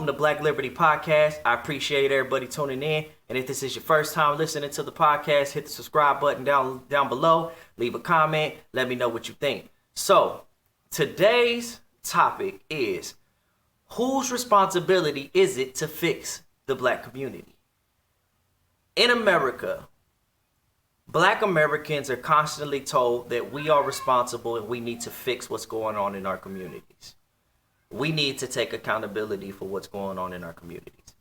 to Black Liberty Podcast. I appreciate everybody tuning in. And if this is your first time listening to the podcast, hit the subscribe button down below. Leave a comment. Let me know what you think. So, today's topic is, whose responsibility is it to fix the Black community? In America, Black Americans are constantly told that we are responsible and we need to fix what's going on in our communities. We need to take accountability for what's going on in our communities.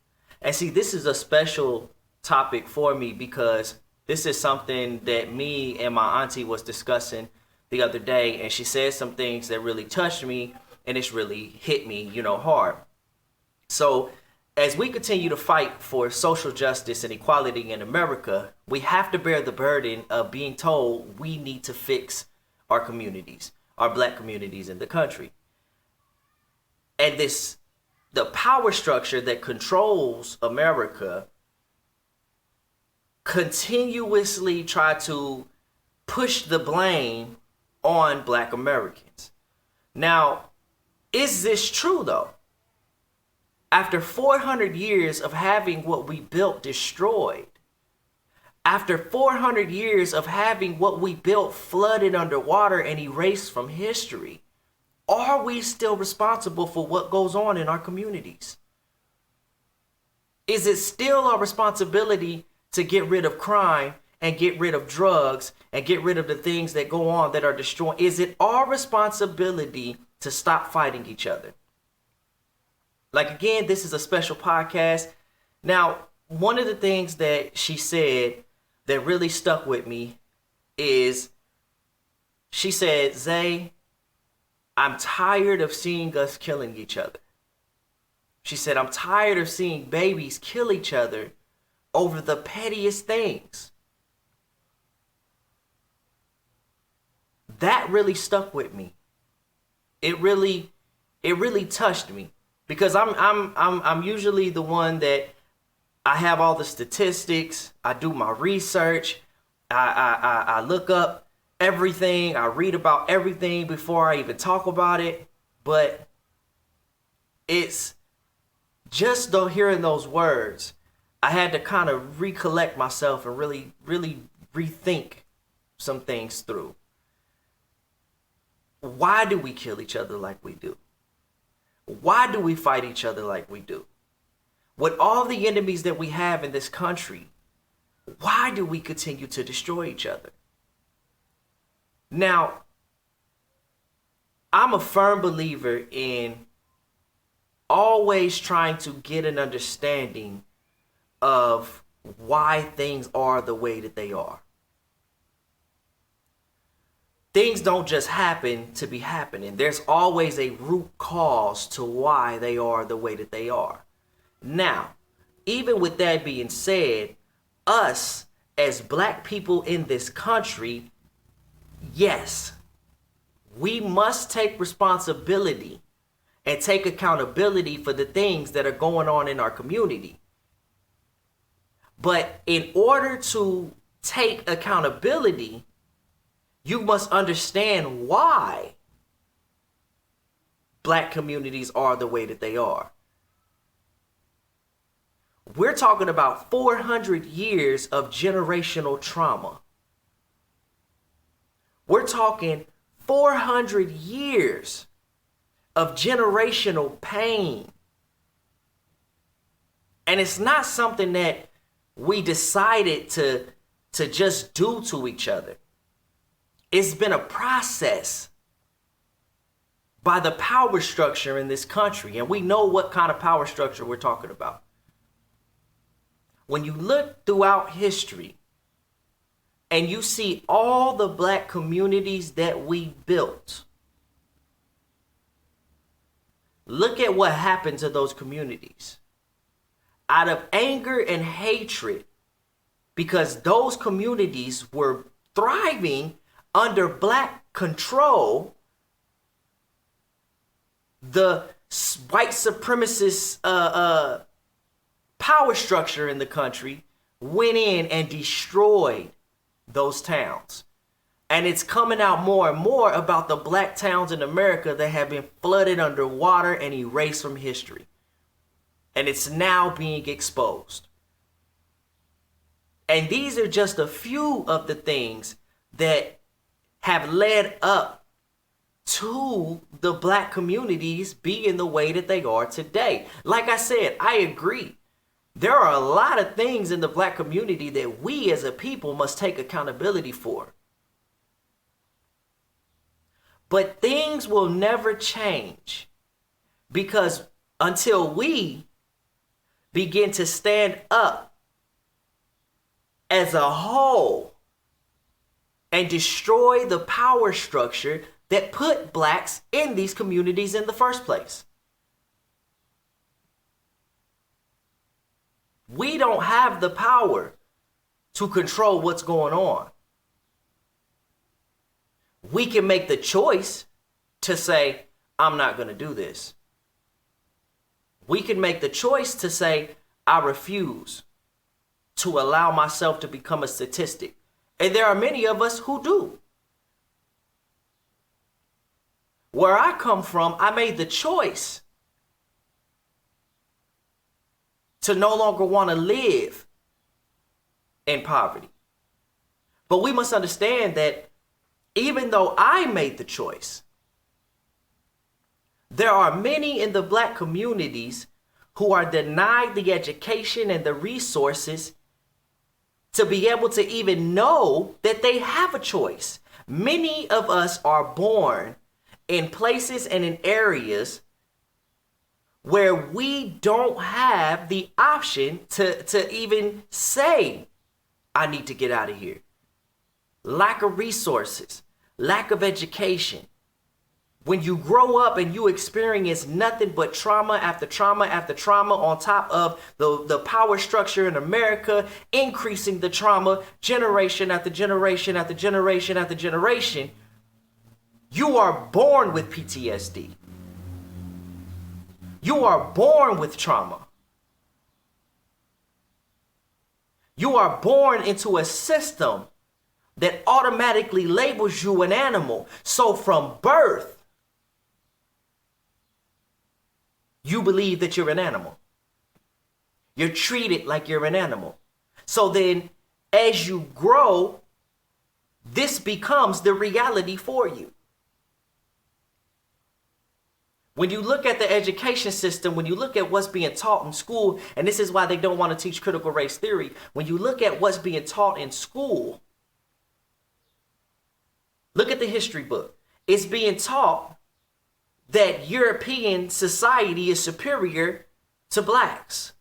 And see, this is a special topic for me because this is something that me and my auntie was discussing the other day, and she said some things that really touched me, and it's really hit me, hard. So as we continue to fight for social justice and equality in America, we have to bear the burden of being told we need to fix our communities, our Black communities in the country. And the power structure that controls America continuously try to push the blame on Black Americans. Now, is this true though? After 400 years of having what we built destroyed, after 400 years of having what we built flooded underwater and erased from history, are we still responsible for what goes on in our communities? Is it still our responsibility to get rid of crime and get rid of drugs and get rid of the things that go on that are destroying? Is it our responsibility to stop fighting each other? Like, again, this is a special podcast. Now, one of the things that she said that really stuck with me is she said, Zay, I'm tired of seeing us killing each other. She said, I'm tired of seeing babies kill each other over the pettiest things. That really stuck with me. It really touched me because I'm usually the one that I have all the statistics. I do my research. I look up everything. I read about everything before I even talk about it. But it's just though hearing those words, I had to kind of recollect myself and really rethink some things through. Why do we kill each other like we do? Why do we fight each other like we do? With all the enemies that we have in this country, why do we continue to destroy each other? Now, I'm a firm believer in always trying to get an understanding of why things are the way that they are. Things don't just happen to be happening. There's always a root cause to why they are the way that they are. Now, even with that being said, us as Black people in this country, yes, we must take responsibility and take accountability for the things that are going on in our community. But in order to take accountability, you must understand why Black communities are the way that they are. We're talking about 400 years of generational trauma. We're talking 400 years of generational pain. And it's not something that we decided to just do to each other. It's been a process by the power structure in this country. And we know what kind of power structure we're talking about. When you look throughout history and you see all the Black communities that we built, look at what happened to those communities. Out of anger and hatred, because those communities were thriving under Black control, the white supremacist power structure in the country went in and destroyed those towns. And it's coming out more and more about the Black towns in America that have been flooded underwater and erased from history. And it's now being exposed. And these are just a few of the things that have led up to the black communities being the way that they are today. Like I said, I agree. There are a lot of things in the black community that we as a people must take accountability for. But things will never change because until we begin to stand up as a whole and destroy the power structure that put blacks in these communities in the first place. We don't have the power to control what's going on. We can make the choice to say, I'm not going to do this. We can make the choice to say, I refuse to allow myself to become a statistic. And there are many of us who do. Where I come from, I made the choice to no longer want to live in poverty. But we must understand that even though I made the choice, there are many in the black communities who are denied the education and the resources to be able to even know that they have a choice. Many of us are born in places and in areas where we don't have the option to even say, I need to get out of here. Lack of resources, lack of education. When you grow up and you experience nothing but trauma after trauma after trauma on top of the power structure in America, increasing the trauma generation after generation after generation after generation, you are born with PTSD. You are born with trauma. You are born into a system that automatically labels you an animal. So from birth, you believe that you're an animal. You're treated like you're an animal. So then as you grow, this becomes the reality for you. When you look at the education system, when you look at what's being taught in school, and this is why they don't want to teach critical race theory, when you look at what's being taught in school, look at the history book. It's being taught that European society is superior to blacks.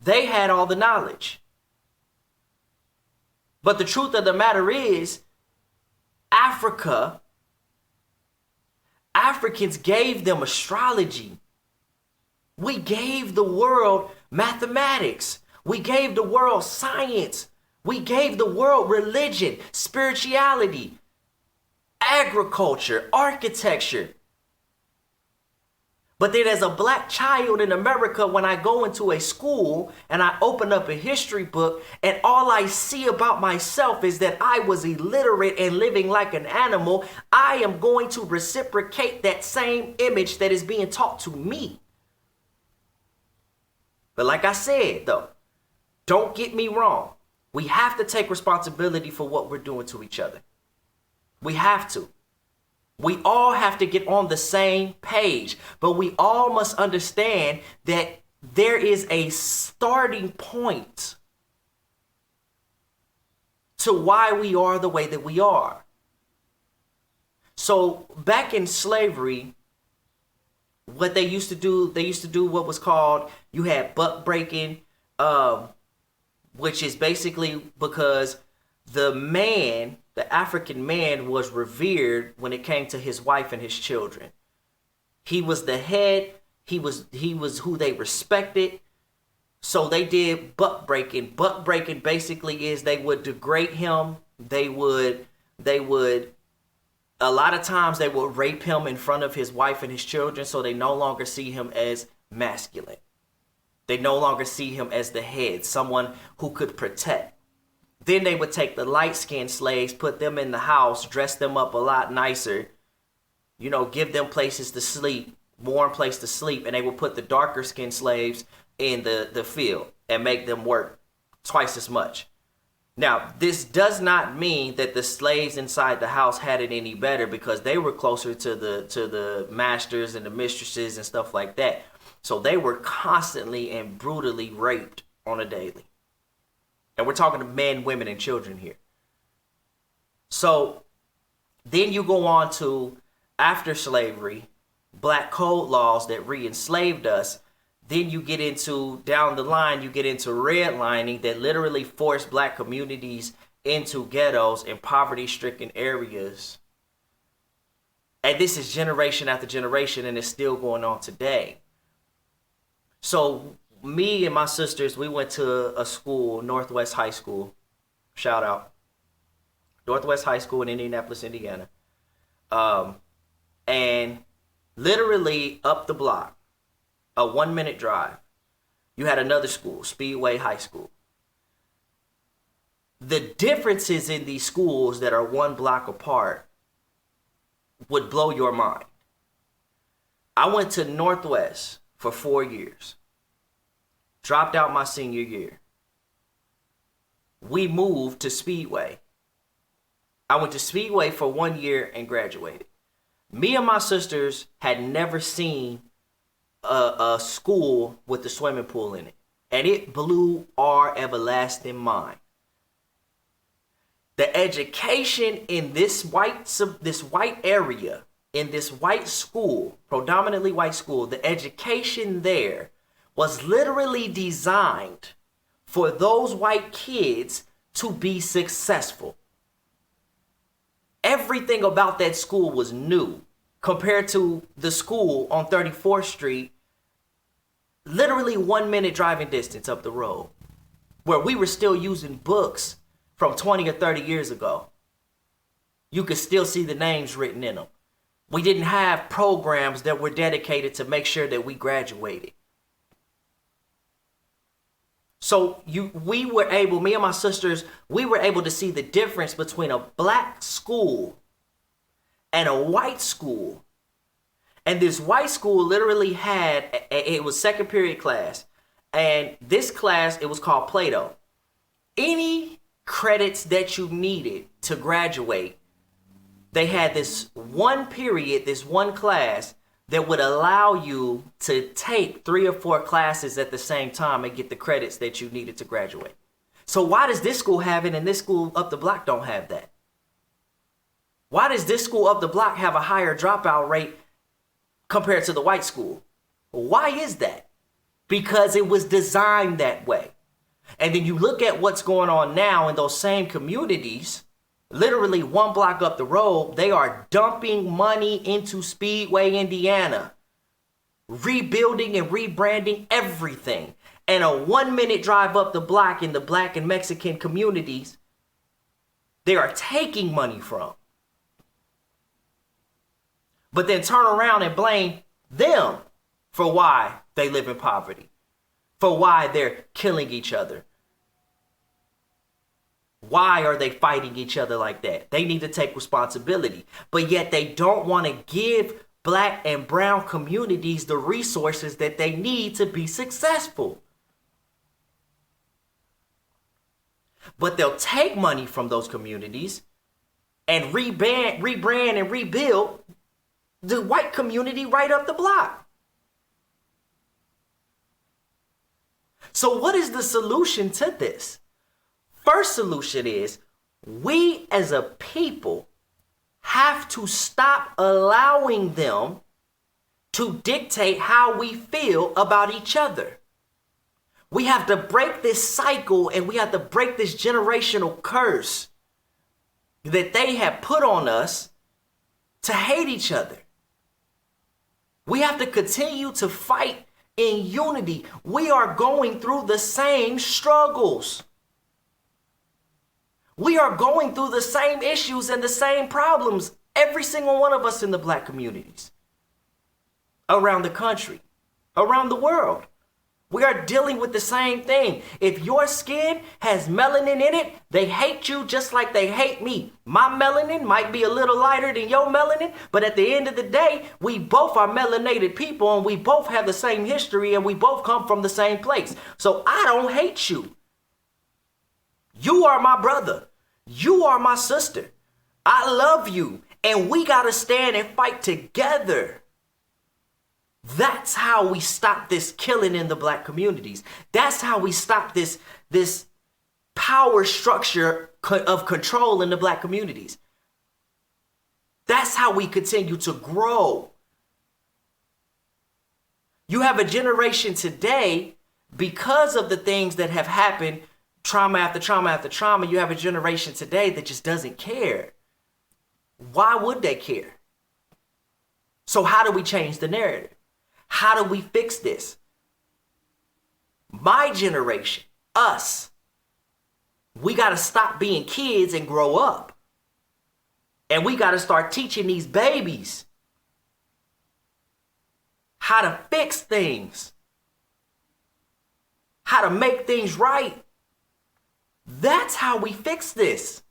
They had all the knowledge. But the truth of the matter is, Africans gave them astrology. We gave the world mathematics. We gave the world science. We gave the world religion, spirituality, agriculture, architecture. But then as a black child in America, when I go into a school and I open up a history book and all I see about myself is that I was illiterate and living like an animal, I am going to reciprocate that same image that is being taught to me. But like I said, though, don't get me wrong. We have to take responsibility for what we're doing to each other. We have to. We all have to get on the same page, but we all must understand that there is a starting point to why we are the way that we are. So back in slavery, what they used to do what was called, you had buck breaking, which is basically because the African man was revered when it came to his wife and his children. He was the head. He was who they respected. So they did buck breaking. Buck breaking basically is they would degrade him. They would, a lot of times they would rape him in front of his wife and his children. So they no longer see him as masculine. They no longer see him as the head, someone who could protect. Then they would take the light-skinned slaves, put them in the house, dress them up a lot nicer, give them places to sleep, warm place to sleep, and they would put the darker skinned slaves in the field and make them work twice as much. Now, this does not mean that the slaves inside the house had it any better, because they were closer to the masters and the mistresses and stuff like that. So they were constantly and brutally raped on a daily. And we're talking to men, women, and children here. So then you go on to, after slavery, black code laws that re-enslaved us. Then you get into, down the line, you get into redlining that literally forced black communities into ghettos and poverty-stricken areas. And this is generation after generation, and it's still going on today. So me and my sisters, we went to a school, Northwest High School. Shout out. Northwest High School in Indianapolis, Indiana. And literally up the block, a 1-minute drive, you had another school, Speedway High School. The differences in these schools that are 1 block apart would blow your mind. I went to Northwest for 4 years. Dropped out my senior year. We moved to Speedway. I went to Speedway for 1 year and graduated. Me and my sisters had never seen a school with a swimming pool in it, and it blew our everlasting mind. The education in this white area, in this white school, predominantly white school, the education there was literally designed for those white kids to be successful. Everything about that school was new compared to the school on 34th Street, literally 1-minute driving distance up the road, where we were still using books from 20 or 30 years ago. You could still see the names written in them. We didn't have programs that were dedicated to make sure that we graduated. So me and my sisters, we were able to see the difference between a black school and a white school. And this white school literally had, it was second period class. And this class, it was called Plato. Any credits that you needed to graduate, they had this one period, this one class that would allow you to take 3 or 4 classes at the same time and get the credits that you needed to graduate. So why does this school have it and this school up the block don't have that? Why does this school up the block have a higher dropout rate compared to the white school? Why is that? Because it was designed that way. And then you look at what's going on now in those same communities. Literally 1 block up the road, they are dumping money into Speedway, Indiana, rebuilding and rebranding everything. And a 1-minute drive up the block in the black and Mexican communities, they are taking money from. But then turn around and blame them for why they live in poverty, for why they're killing each other. Why are they fighting each other like that? They need to take responsibility. But yet they don't want to give black and brown communities the resources that they need to be successful. But they'll take money from those communities and rebrand and rebuild the white community right up the block. So what is the solution to this? First solution is we as a people have to stop allowing them to dictate how we feel about each other. We have to break this cycle, and we have to break this generational curse that they have put on us to hate each other. We have to continue to fight in unity. We are going through the same struggles. We are going through the same issues and the same problems, every single one of us in the black communities, around the country, around the world. We are dealing with the same thing. If your skin has melanin in it, they hate you just like they hate me. My melanin might be a little lighter than your melanin, but at the end of the day, we both are melanated people and we both have the same history and we both come from the same place. So I don't hate you. You are my brother. You are my sister. I love you. And we got to stand and fight together. That's how we stop this killing in the black communities. That's how we stop this power structure of control in the black communities. That's how we continue to grow. You have a generation today, because of the things that have happened, trauma after trauma after trauma, you have a generation today that just doesn't care. Why would they care? So how do we change the narrative? How do we fix this? My generation, us, we got to stop being kids and grow up. And we got to start teaching these babies how to fix things, how to make things right. That's how we fix this.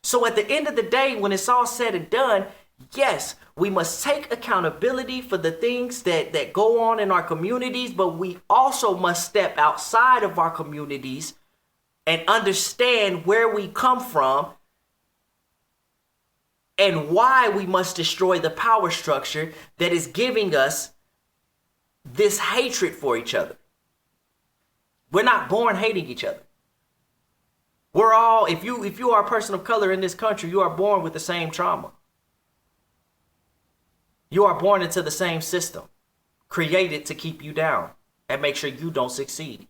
So at the end of the day, when it's all said and done, yes, we must take accountability for the things that go on in our communities, but we also must step outside of our communities and understand where we come from and why we must destroy the power structure that is giving us this hatred for each other. We're not born hating each other. We're all, if you are a person of color in this country, you are born with the same trauma. You are born into the same system, created to keep you down and make sure you don't succeed.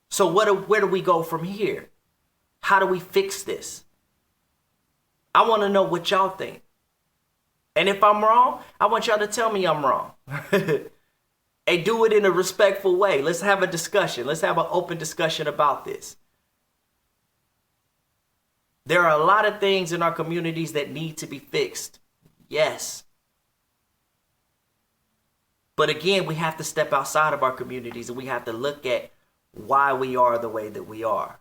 So where do we go from here? How do we fix this? I want to know what y'all think. And if I'm wrong, I want y'all to tell me I'm wrong. And do it in a respectful way. Let's have a discussion. Let's have an open discussion about this. There are a lot of things in our communities that need to be fixed. Yes. But again, we have to step outside of our communities and we have to look at why we are the way that we are.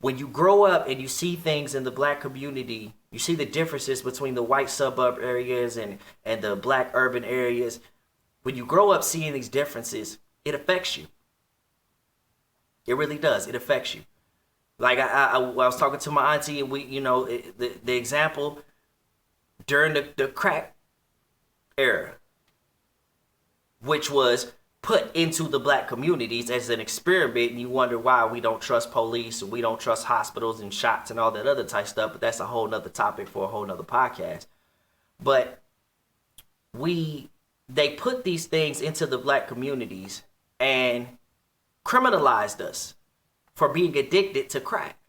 When you grow up and you see things in the black community, you see the differences between the white suburb areas and the black urban areas. When you grow up seeing these differences, it affects you. It really does. It affects you. Like I was talking to my auntie and we, the example during the crack era, which was put into the black communities as an experiment, and you wonder why we don't trust police and we don't trust hospitals and shots and all that other type stuff, but that's a whole nother topic for a whole nother podcast. But they put these things into the black communities and criminalized us for being addicted to crack,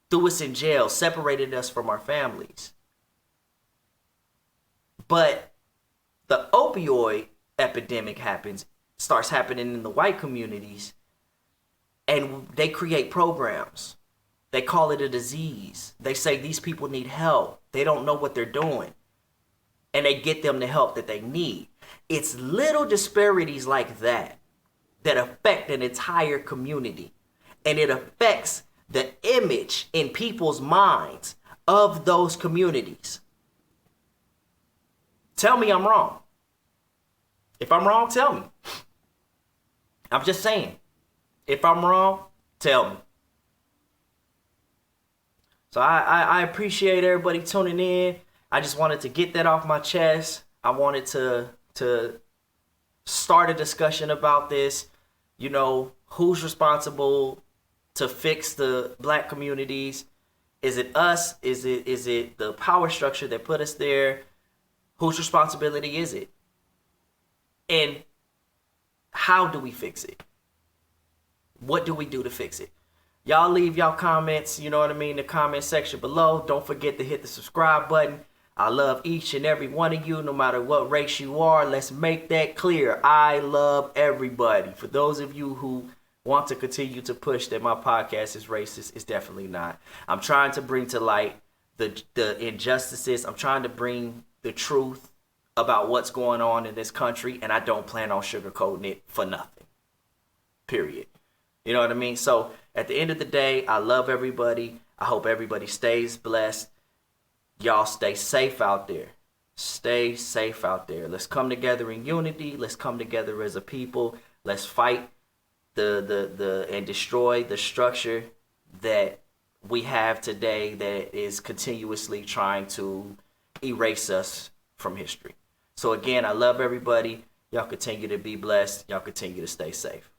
threw us in jail, separated us from our families. But the opioid epidemic starts happening in the white communities, and they create programs. They call it a disease. They say these people need help. They don't know what they're doing. And they get them the help that they need. It's little disparities like that affect an entire community. And it affects the image in people's minds of those communities. Tell me I'm wrong. If I'm wrong, tell me. I'm just saying. If I'm wrong, tell me. So I appreciate everybody tuning in. I just wanted to get that off my chest. I wanted to start a discussion about this. Who's responsible to fix the black communities? Is it us? Is it the power structure that put us there? Whose responsibility is it? And how do we fix it? What do we do to fix it? Y'all leave y'all comments, in the comment section below. Don't forget to hit the subscribe button. I love each and every one of you, no matter what race you are. Let's make that clear. I love everybody. For those of you who want to continue to push that my podcast is racist, it's definitely not. I'm trying to bring to light the injustices. I'm trying to bring the truth about what's going on in this country, and I don't plan on sugarcoating it for nothing. Period. You know what I mean? So at the end of the day, I love everybody. I hope everybody stays blessed. Y'all stay safe out there. Stay safe out there. Let's come together in unity. Let's come together as a people. Let's fight and destroy the structure that we have today that is continuously trying to erase us from history. So again, I love everybody. Y'all continue to be blessed. Y'all continue to stay safe.